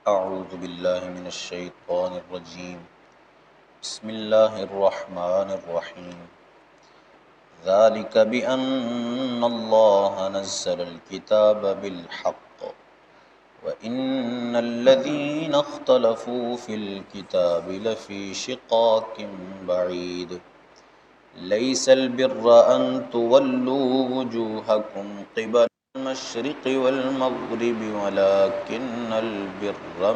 اعوذ باللہ من الشیطان الرجیم بسم اللہ الرحمن الرحیم ذالک بأن اللہ نزل الکتاب بالحق وإن الذین اختلفوا فی الکتاب لفی شقاق بعید لیس البر ان تولوا وجوہکم قبل المشرق والمغرب ولكن البر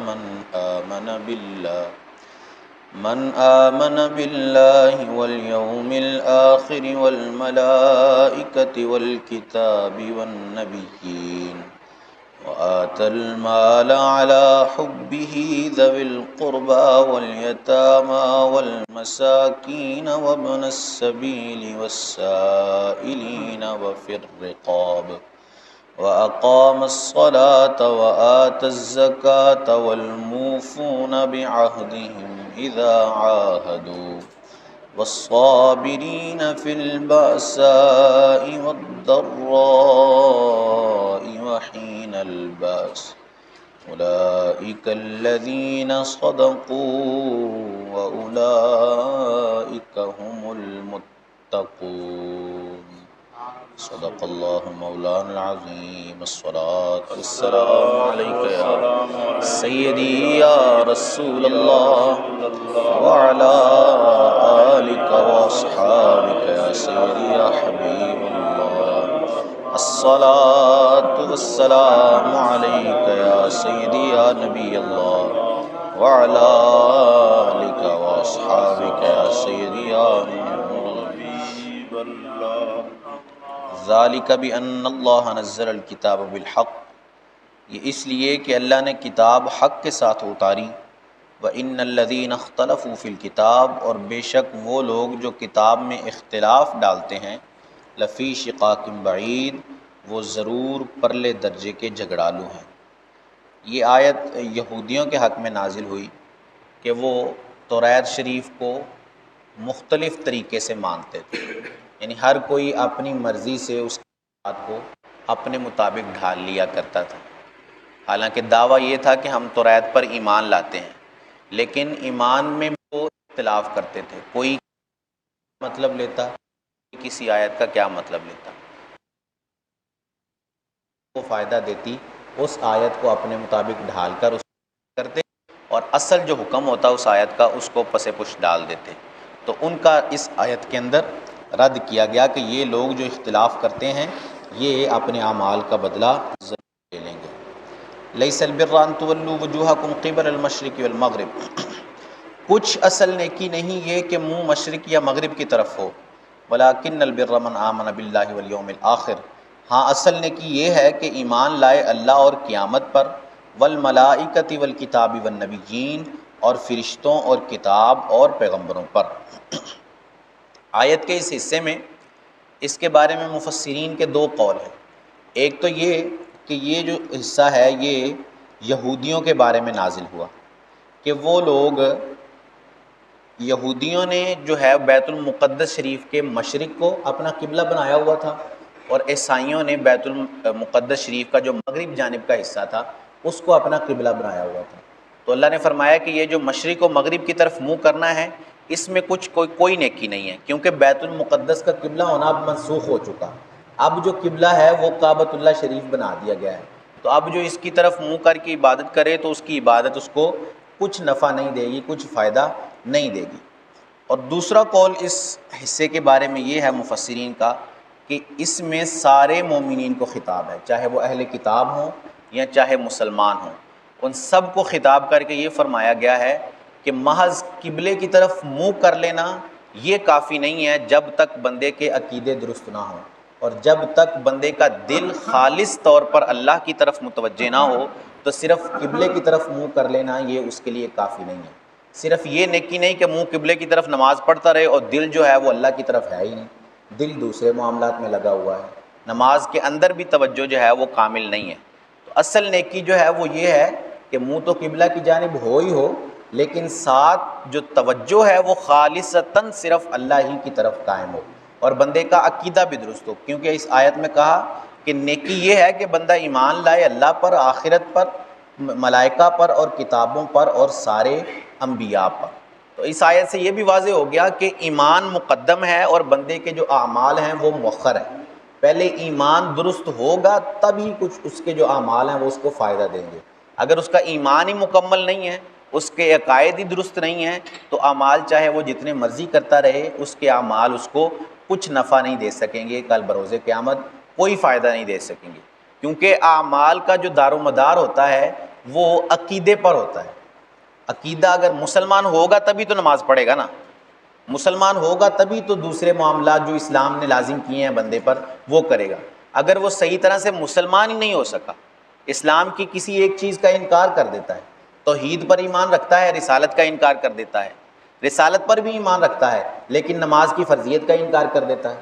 من آمن بالله واليوم الآخر والملائكة والكتاب والنبيين وآتى المال على حبه ذوي القربى واليتامى والمساكين وابن السبيل والسائلين وفي الرقاب وأقام الصلاة وآتى الزكاة والموفون بعهدهم إذا عاهدوا والصابرين في البأساء والضراء وحين البأس أولئك الذين صدقوا وأولئك هم المتقون صدق اللہ مولانا العظیم الصلاة والسلام علیک یا سیدی یا رسول اللہ وعلا آلک واصحابک یا سیدی یا حبیب اللہ الصلاة والسلام علیک یا سیدی یا نبی اللہ وعلا آلک واصحابک یا سیدی یا حبیب اللہ ذالک بأن اللہ نزل الکتاب بالحق، یہ اس لیے کہ اللہ نے کتاب حق کے ساتھ اتاری، وإن الذین اختلفوا فی الکتاب، اور بے شک وہ لوگ جو کتاب میں اختلاف ڈالتے ہیں، لفی شقاق بعید، وہ ضرور پرلے درجے کے جھگڑالو ہیں۔ یہ آیت یہودیوں کے حق میں نازل ہوئی کہ وہ توریت شریف کو مختلف طریقے سے مانتے تھے، یعنی ہر کوئی اپنی مرضی سے اس بات کو اپنے مطابق ڈھال لیا کرتا تھا۔ حالانکہ دعویٰ یہ تھا کہ ہم توریت پر ایمان لاتے ہیں، لیکن ایمان میں وہ اختلاف کرتے تھے، کوئی مطلب لیتا، کسی آیت کا کیا مطلب لیتا، وہ فائدہ دیتی اس آیت کو اپنے مطابق ڈھال کر اس کرتے، اور اصل جو حکم ہوتا اس آیت کا اس کو پس پش ڈال دیتے۔ تو ان کا اس آیت کے اندر رد کیا گیا کہ یہ لوگ جو اختلاف کرتے ہیں یہ اپنے اعمال کا بدلہ ضرور لے لیں گے۔ لیس البر ان تولوا وجوہکم قبل المشرق والمغرب، کچھ اصل نیکی نہیں یہ کہ منہ مشرق یا مغرب کی طرف ہو، ولکن البر من آمن باللہ والیوم الآخر، ہاں اصل نیکی یہ ہے کہ ایمان لائے اللہ اور قیامت پر، والملائکۃ والکتاب والنبیین، اور فرشتوں اور کتاب اور پیغمبروں پر۔ آیت کے اس حصے میں اس کے بارے میں مفسرین کے دو قول ہیں۔ ایک تو یہ کہ یہ جو حصہ ہے یہ یہودیوں کے بارے میں نازل ہوا کہ وہ لوگ، یہودیوں نے جو ہے بیت المقدس شریف کے مشرق کو اپنا قبلہ بنایا ہوا تھا، اور عیسائیوں نے بیت المقدس شریف کا جو مغرب جانب کا حصہ تھا اس کو اپنا قبلہ بنایا ہوا تھا۔ تو اللہ نے فرمایا کہ یہ جو مشرق و مغرب کی طرف منہ کرنا ہے اس میں کوئی نیکی نہیں ہے، کیونکہ بیت المقدس کا قبلہ ہونا اب منسوخ ہو چکا، اب جو قبلہ ہے وہ کعبۃ اللہ شریف بنا دیا گیا ہے۔ تو اب جو اس کی طرف منہ کر کے عبادت کرے تو اس کی عبادت اس کو کچھ نفع نہیں دے گی، کچھ فائدہ نہیں دے گی۔ اور دوسرا قول اس حصے کے بارے میں یہ ہے مفسرین کا کہ اس میں سارے مومنین کو خطاب ہے، چاہے وہ اہل کتاب ہوں یا چاہے مسلمان ہوں، ان سب کو خطاب کر کے یہ فرمایا گیا ہے کہ محض قبلے کی طرف منہ کر لینا یہ کافی نہیں ہے جب تک بندے کے عقیدے درست نہ ہوں، اور جب تک بندے کا دل خالص طور پر اللہ کی طرف متوجہ نہ ہو تو صرف قبلے کی طرف منہ کر لینا یہ اس کے لیے کافی نہیں ہے۔ صرف یہ نیکی نہیں کہ منہ قبلے کی طرف نماز پڑھتا رہے اور دل جو ہے وہ اللہ کی طرف ہے ہی نہیں، دل دوسرے معاملات میں لگا ہوا ہے، نماز کے اندر بھی توجہ جو ہے وہ کامل نہیں ہے۔ تو اصل نیکی جو ہے وہ یہ ہے کہ منہ تو قبلہ کی جانب ہو ہی ہو، لیکن ساتھ جو توجہ ہے وہ خالصتاً صرف اللہ ہی کی طرف قائم ہو، اور بندے کا عقیدہ بھی درست ہو، کیونکہ اس آیت میں کہا کہ نیکی یہ ہے کہ بندہ ایمان لائے اللہ پر، آخرت پر، ملائکہ پر اور کتابوں پر اور سارے انبیاء پر۔ تو اس آیت سے یہ بھی واضح ہو گیا کہ ایمان مقدم ہے اور بندے کے جو اعمال ہیں وہ مؤخر ہیں۔ پہلے ایمان درست ہوگا تبھی کچھ اس کے جو اعمال ہیں وہ اس کو فائدہ دیں گے۔ اگر اس کا ایمان ہی مکمل نہیں ہے، اس کے عقائد ہی درست نہیں ہیں، تو اعمال چاہے وہ جتنے مرضی کرتا رہے، اس کے اعمال اس کو کچھ نفع نہیں دے سکیں گے، کل بروز قیامت کوئی فائدہ نہیں دے سکیں گے، کیونکہ اعمال کا جو دار و مدار ہوتا ہے وہ عقیدے پر ہوتا ہے۔ عقیدہ اگر مسلمان ہوگا تبھی تو نماز پڑھے گا نا، مسلمان ہوگا تبھی تو دوسرے معاملات جو اسلام نے لازم کیے ہیں بندے پر وہ کرے گا۔ اگر وہ صحیح طرح سے مسلمان ہی نہیں ہو سکا، اسلام کی کسی ایک چیز کا انکار کر دیتا ہے، توحید پر ایمان رکھتا ہے، رسالت کا انکار کر دیتا ہے، رسالت پر بھی ایمان رکھتا ہے لیکن نماز کی فرضیت کا انکار کر دیتا ہے،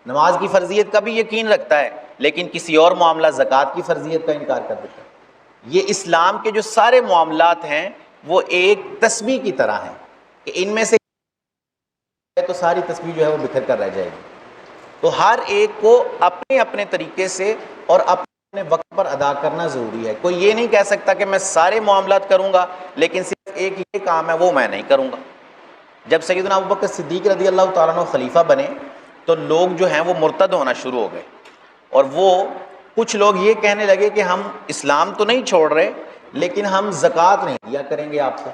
نماز کی فرضیت کا بھی یقین رکھتا ہے لیکن کسی اور معاملہ زکوٰۃ کی فرضیت کا انکار کر دیتا ہے۔ یہ اسلام کے جو سارے معاملات ہیں وہ ایک تسبیح کی طرح ہیں کہ ان میں سے تو ساری تسبیح جو ہے وہ بکھر کر رہ جائے گی۔ تو ہر ایک کو اپنے اپنے طریقے سے اور اپنے وقت پر ادا کرنا ضروری ہے۔ کوئی یہ نہیں کہہ سکتا کہ میں سارے معاملات کروں گا لیکن صرف ایک یہ کام ہے وہ میں نہیں کروں گا۔ جب سیدنا ابوبکر صدیق رضی اللہ تعالیٰ عنہ خلیفہ بنے تو لوگ جو ہیں وہ مرتد ہونا شروع ہو گئے، اور وہ کچھ لوگ یہ کہنے لگے کہ ہم اسلام تو نہیں چھوڑ رہے لیکن ہم زکوٰۃ نہیں دیا کریں گے آپ کو،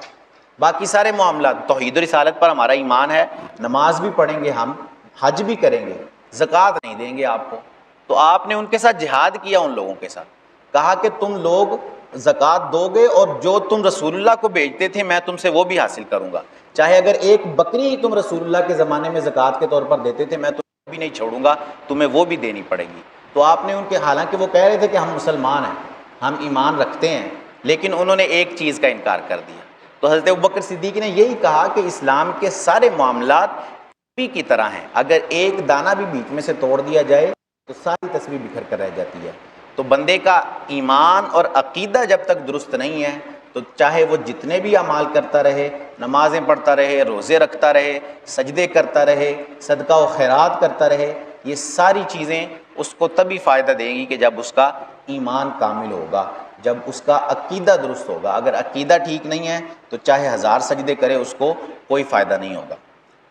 باقی سارے معاملات توحید و رسالت پر ہمارا ایمان ہے، نماز بھی پڑھیں گے، ہم حج بھی کریں گے، زکوٰۃ نہیں دیں گے آپ کو۔ تو آپ نے ان کے ساتھ جہاد کیا، ان لوگوں کے ساتھ کہا کہ تم لوگ زکوٰۃ دو گے اور جو تم رسول اللہ کو بھیجتے تھے میں تم سے وہ بھی حاصل کروں گا، چاہے اگر ایک بکری ہی تم رسول اللہ کے زمانے میں زکوٰۃ کے طور پر دیتے تھے میں تمہیں بھی نہیں چھوڑوں گا، تمہیں وہ بھی دینی پڑے گی۔ تو آپ نے ان کے، حالانکہ وہ کہہ رہے تھے کہ ہم مسلمان ہیں، ہم ایمان رکھتے ہیں، لیکن انہوں نے ایک چیز کا انکار کر دیا۔ تو حضرت ابوبکر صدیق نے یہی کہا کہ اسلام کے سارے معاملات تسبیح کی طرح ہیں، اگر ایک دانہ بھی بیچ میں سے توڑ دیا جائے تو ساری تسبیح بکھر کر رہ جاتی ہے۔ تو بندے کا ایمان اور عقیدہ جب تک درست نہیں ہے تو چاہے وہ جتنے بھی اعمال کرتا رہے، نمازیں پڑھتا رہے، روزے رکھتا رہے، سجدے کرتا رہے، صدقہ و خیرات کرتا رہے، یہ ساری چیزیں اس کو تبھی فائدہ دیں گی کہ جب اس کا ایمان کامل ہوگا، جب اس کا عقیدہ درست ہوگا۔ اگر عقیدہ ٹھیک نہیں ہے تو چاہے 1000 سجدے کرے اس کو کوئی فائدہ نہیں ہوگا۔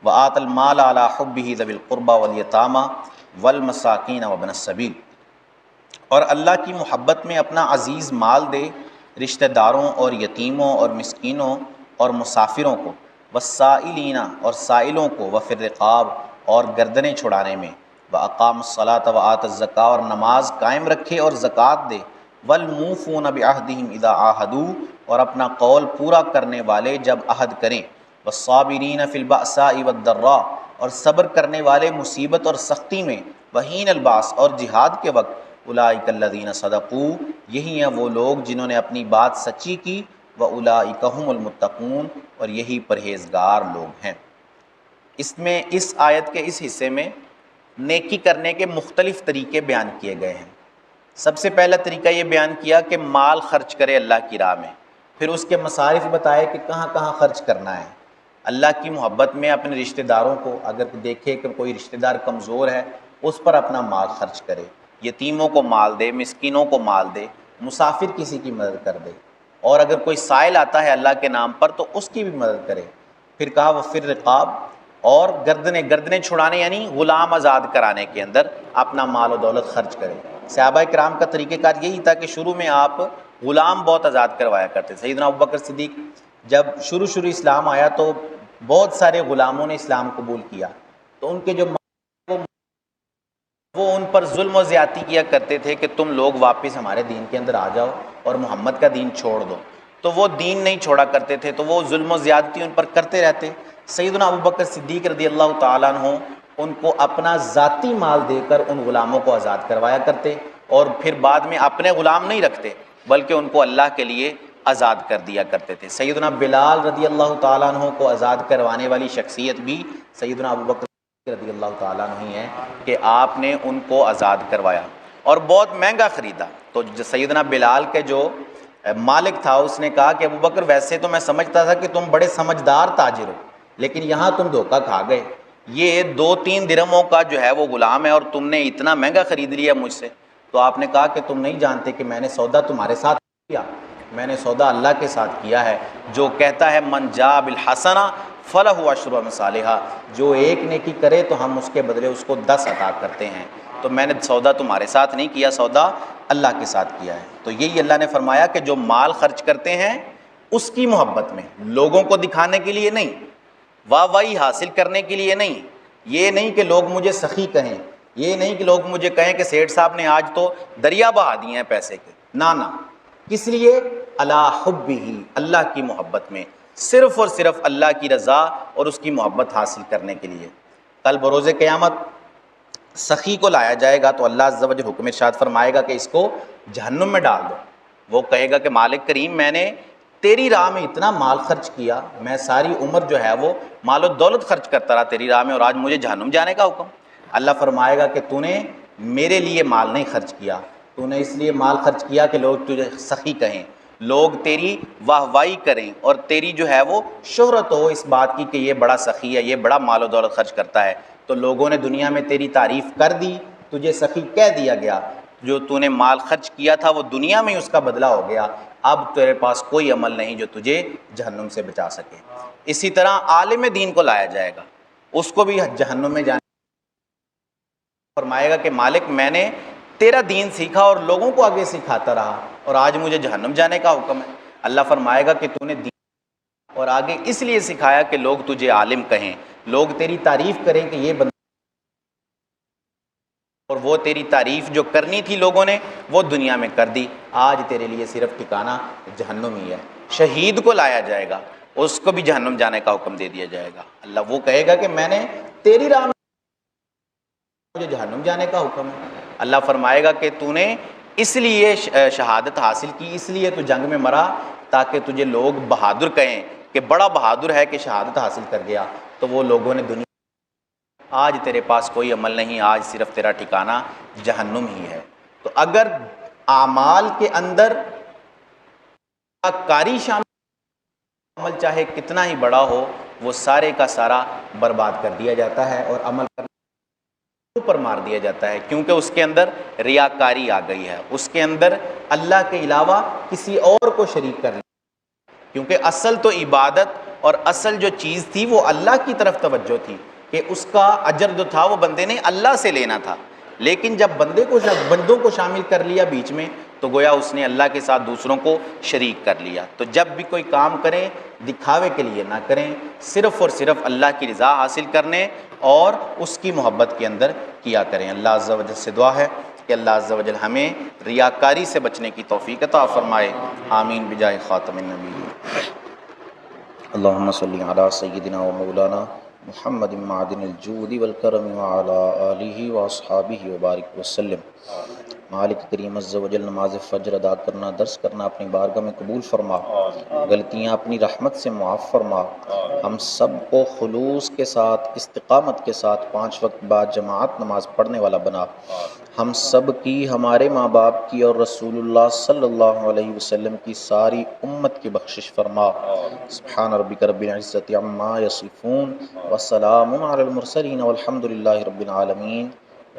وَآتَ الْمَالَ عَلَىٰ حُبِّهِ ذَوِي الْقُرْبَىٰ وَالْيَتَامَىٰ وَالْمَسَاكِينَ وَابْنَ السَّبِيلِ، اور اللہ کی محبت میں اپنا عزیز مال دے رشتہ داروں اور یتیموں اور مسکینوں اور مسافروں کو، والسائلین اور سائلوں کو، وفی الرقاب اور گردنیں چھڑانے میں، وَأَقَامَ الصَّلَاةَ وَآتَى الزَّكَاةَ اور نماز قائم رکھے اور زکوٰۃ دے، وَالْمُوفُونَ بِعَهْدِهِمْ إِذَا عَاهَدُوا اور اپنا قول پورا کرنے والے جب عہد کریں، وَالصَّابِرِينَ فِي الْبَأْسَاءِ وَالضَّرَّاءِ اور صبر کرنے والے مصیبت اور سختی میں، وحین الباس اور جہاد کے وقت، اولئک الذین صدقوا یہی ہیں وہ لوگ جنہوں نے اپنی بات سچی کی، واولئک هم المتقون اور یہی پرہیزگار لوگ ہیں۔ اس آیت کے اس حصے میں نیکی کرنے کے مختلف طریقے بیان کیے گئے ہیں۔ سب سے پہلا طریقہ یہ بیان کیا کہ مال خرچ کرے اللہ کی راہ میں، پھر اس کے مصارف بتائے کہ کہاں کہاں خرچ کرنا ہے۔ اللہ کی محبت میں اپنے رشتہ داروں کو، اگر دیکھے کہ کوئی رشتہ دار کمزور ہے اس پر اپنا مال خرچ کرے، یتیموں کو مال دے، مسکینوں کو مال دے، مسافر کسی کی مدد کر دے، اور اگر کوئی سائل آتا ہے اللہ کے نام پر تو اس کی بھی مدد کرے۔ پھر کہا وفی الرقاب اور گردنیں چھڑانے یعنی غلام آزاد کرانے کے اندر اپنا مال و دولت خرچ کرے۔ صحابہ کرام کا طریقہ کار یہی تھا کہ شروع میں آپ غلام بہت آزاد کروایا کرتے۔ سیدنا ابوبکر صدیق جب شروع اسلام آیا تو بہت سارے غلاموں نے اسلام قبول کیا، تو ان کے جو وہ ان پر ظلم و زیادتی کیا کرتے تھے کہ تم لوگ واپس ہمارے دین کے اندر آ جاؤ اور محمد کا دین چھوڑ دو، تو وہ دین نہیں چھوڑا کرتے تھے، تو وہ ظلم و زیادتی ان پر کرتے رہتے۔ سیدنا ابوبکر صدیق رضی اللہ تعالیٰ عنہ ان کو اپنا ذاتی مال دے کر ان غلاموں کو آزاد کروایا کرتے، اور پھر بعد میں اپنے غلام نہیں رکھتے بلکہ ان کو اللہ کے لیے آزاد کر دیا کرتے تھے۔ سیدنا بلال رضی اللہ تعالیٰ عنہ کو آزاد کروانے والی شخصیت بھی سیدنا ابوبکر رضی اللہ تعالیٰ عنہ ہی ہیں کہ آپ نے ان کو آزاد کروایا اور بہت مہنگا خریدا۔ تو سیدنا بلال کے جو مالک تھا اس نے کہا کہ ابوبکر ویسے تو میں سمجھتا تھا کہ تم بڑے سمجھدار تاجر ہو، لیکن یہاں تم دھوکہ کھا گئے، یہ 2-3 درہموں کا جو ہے وہ غلام ہے اور تم نے اتنا مہنگا خرید لیا مجھ سے۔ تو آپ نے کہا کہ تم نہیں جانتے کہ میں نے سودا تمہارے ساتھ کیا، میں نے سودا اللہ کے ساتھ کیا ہے جو کہتا ہے من جاء بالحسنہ فلہ عشر امثالھا، جو ایک نیکی کرے تو ہم اس کے بدلے اس کو 10 عطا کرتے ہیں۔ تو میں نے سودا تمہارے ساتھ نہیں کیا، سودا اللہ کے ساتھ کیا ہے۔ تو یہی اللہ نے فرمایا کہ جو مال خرچ کرتے ہیں اس کی محبت میں، لوگوں کو دکھانے کے لیے نہیں، واہ واہی حاصل کرنے کے لیے نہیں، یہ نہیں کہ لوگ مجھے سخی کہیں، یہ نہیں کہ لوگ مجھے کہیں کہ سیٹھ صاحب نے آج تو دریا بہا دیے ہیں پیسے کے، نہ، کس لیے؟ علی حبہ، اللہ کی محبت میں، صرف اور صرف اللہ کی رضا اور اس کی محبت حاصل کرنے کے لیے۔ کل بروز قیامت سخی کو لایا جائے گا تو اللہ عز و جل حکم ارشاد فرمائے گا کہ اس کو جہنم میں ڈال دو۔ وہ کہے گا کہ مالک کریم میں نے تیری راہ میں اتنا مال خرچ کیا، میں ساری عمر جو ہے وہ مال و دولت خرچ کرتا رہا تیری راہ میں، اور آج مجھے جہنم جانے کا حکم۔ اللہ فرمائے گا کہ تو نے میرے لیے مال نہیں خرچ کیا، تو نے اس لیے مال خرچ کیا کہ لوگ تجھے سخی کہیں، لوگ تیری واہ واہی کریں، اور تیری جو ہے وہ شہرت ہو اس بات کی کہ یہ بڑا سخی ہے، یہ بڑا مال و دولت خرچ کرتا ہے۔ تو لوگوں نے دنیا میں تیری تعریف کر دی، تجھے سخی کہہ دیا گیا، جو تو نے مال خرچ کیا تھا وہ دنیا میں اس کا بدلہ ہو گیا، اب تیرے پاس کوئی عمل نہیں جو تجھے جہنم سے بچا سکے۔ اسی طرح عالم دین کو لایا جائے گا، اس کو بھی جہنم میں جانے فرمائے گا کہ مالک میں نے تیرا دین سیکھا اور لوگوں کو آگے سکھاتا رہا، اور آج مجھے جہنم جانے کا حکم ہے۔ اللہ فرمائے گا کہ تو نے دین اور آگے اس لیے سکھایا کہ لوگ تجھے عالم کہیں، لوگ تیری تعریف کریں کہ یہ بندہ، اور وہ تیری تعریف جو کرنی تھی لوگوں نے وہ دنیا میں کر دی، آج تیرے لیے صرف ٹھکانہ جہنم ہی ہے۔ شہید کو لایا جائے گا، اس کو بھی جہنم جانے کا حکم دے دیا جائے گا۔ اللہ وہ کہے گا کہ میں نے تیری راہ میں مجھے جہنم جانے کا حکم ہے۔ اللہ فرمائے گا کہ تو نے اس لیے شہادت حاصل کی، اس لیے تو جنگ میں مرا تاکہ تجھے لوگ بہادر کہیں کہ بڑا بہادر ہے کہ شہادت حاصل کر گیا، تو وہ لوگوں نے دنیا، آج تیرے پاس کوئی عمل نہیں، آج صرف تیرا ٹھکانہ جہنم ہی ہے۔ تو اگر اعمال کے اندر کاری شامل، عمل چاہے کتنا ہی بڑا ہو وہ سارے کا سارا برباد کر دیا جاتا ہے اور عمل پر مار دیا جاتا ہے، کیونکہ اس کے اندر ریاکاری آ گئی ہے، اس کے اندر اللہ کے علاوہ کسی اور کو شریک کر لیا، کیونکہ اصل تو عبادت اور اصل جو چیز تھی وہ اللہ کی طرف توجہ تھی کہ اس کا اجر جو تھا وہ بندے نے اللہ سے لینا تھا، لیکن جب بندوں کو شامل کر لیا بیچ میں تو گویا اس نے اللہ کے ساتھ دوسروں کو شریک کر لیا۔ تو جب بھی کوئی کام کریں دکھاوے کے لیے نہ کریں، صرف اور صرف اللہ کی رضا حاصل کرنے اور اس کی محبت کے اندر کیا کریں۔ اللہ عز و جل سے دعا ہے کہ اللہ عز و جل ہمیں ریاکاری سے بچنے کی توفیق عطا فرمائے، آمین بجاہ خاتم النبیین۔ اللہم صلی علی سیدنا و مولانا محمد معدن الجود والکرم وعلی آلہ واصحابہ وبارک وسلم۔ مالک کریم عز و جل نماز فجر ادا کرنا، درس کرنا اپنی بارگاہ میں قبول فرما، غلطیاں اپنی رحمت سے معاف فرما، ہم سب کو خلوص کے ساتھ استقامت کے ساتھ 5 وقت بعد جماعت نماز پڑھنے والا بنا، ہم سب کی، ہمارے ماں باپ کی اور رسول اللہ صلی اللہ علیہ وسلم کی ساری امت کی بخشش فرما۔ سبحان ربک رب العزت عما یصفون وسلام علی المرسلین والحمد للہ رب العالمین،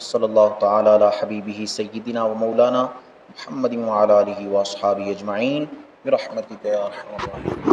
صلی اللہ تعالی علی حبیبہ سیدنا و مولانا محمد وعلی آلہ واصحابہ اجمعین برحمتک یا ارحم الراحمین۔